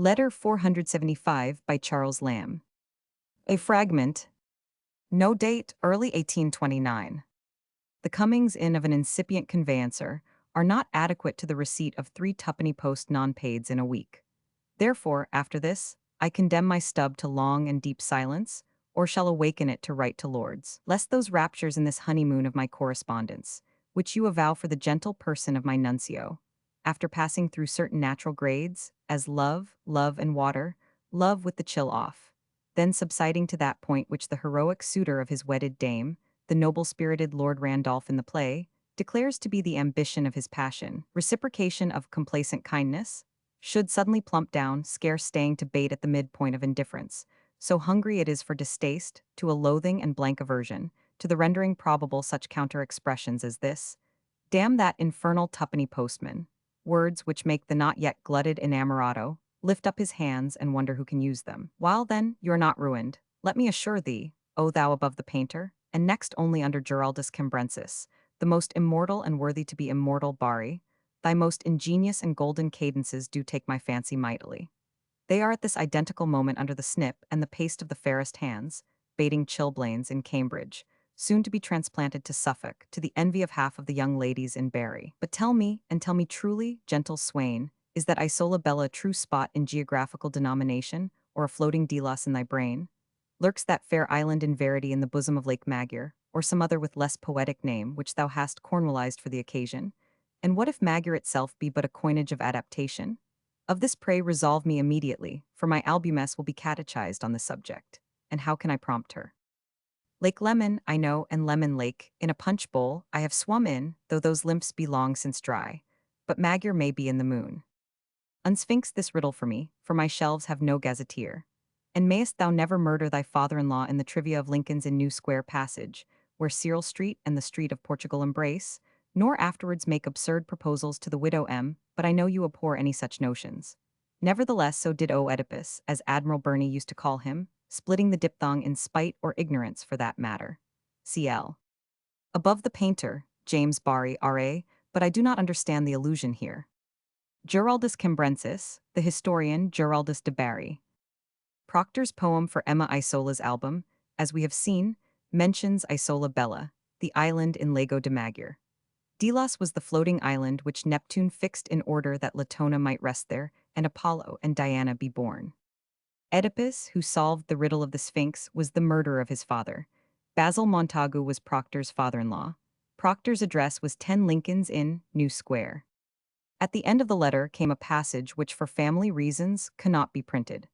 Letter 475 by Charles Lamb. A fragment. No date, early 1829. The comings in of an incipient conveyancer are not adequate to the receipt of 3 twopenny post non-paids in a week. Therefore, after this, I condemn my stub to long and deep silence, or shall awaken it to write to lords, lest those raptures in this honeymoon of my correspondence, which you avow for the gentle person of my nuncio, after passing through certain natural grades, as love, love and water, love with the chill off, then subsiding to that point which the heroic suitor of his wedded dame, the noble-spirited Lord Randolph in the play, declares to be the ambition of his passion, reciprocation of complacent kindness, should suddenly plump down, scarce staying to bait at the midpoint of indifference, so hungry it is for distaste, to a loathing and blank aversion, to the rendering probable such counter-expressions as this: damn that infernal twopenny postman, words which make the not yet glutted inamorado lift up his hands and wonder who can use them. While then you're not ruined, let me assure thee, O thou above the painter, and next only under Giraldus Cambrensis, the most immortal and worthy to be immortal Bari, thy most ingenious and golden cadences do take my fancy mightily. They are at this identical moment under the snip and the paste of the fairest hands, baiting chilblains in Cambridge, soon to be transplanted to Suffolk, to the envy of half of the young ladies in Berry. But tell me, and tell me truly, gentle swain, is that Isola Bella true spot in geographical denomination, or a floating Delos in thy brain? Lurks that fair island in verity in the bosom of Lake Magyar, or some other with less poetic name which thou hast Cornwallized for the occasion? And what if Magyar itself be but a coinage of adaptation? Of this pray resolve me immediately, for my albumess will be catechized on the subject. And how can I prompt her? Lake Lemon, I know, and Lemon Lake, in a punch bowl, I have swum in, though those limps be long since dry. But Magyar may be in the moon. Unsphinx this riddle for my shelves have no gazetteer. And mayest thou never murder thy father-in-law in the trivia of Lincoln's in New Square Passage, where Cyril Street and the Street of Portugal embrace, nor afterwards make absurd proposals to the widow M, but I know you abhor any such notions. Nevertheless, so did Oedipus, as Admiral Burney used to call him, splitting the diphthong in spite or ignorance for that matter. CL. Above the painter, James Barry, R.A., but I do not understand the allusion here. Giraldus Cambrensis, the historian Giraldus de Barry. Proctor's poem for Emma Isola's album, as we have seen, mentions Isola Bella, the island in Lago de Magyar. Delos was the floating island which Neptune fixed in order that Latona might rest there, and Apollo and Diana be born. Oedipus, who solved the riddle of the Sphinx, was the murderer of his father. Basil Montagu was Proctor's father-in-law. Proctor's address was 10 Lincoln's Inn, New Square. At the end of the letter came a passage which for family reasons cannot be printed.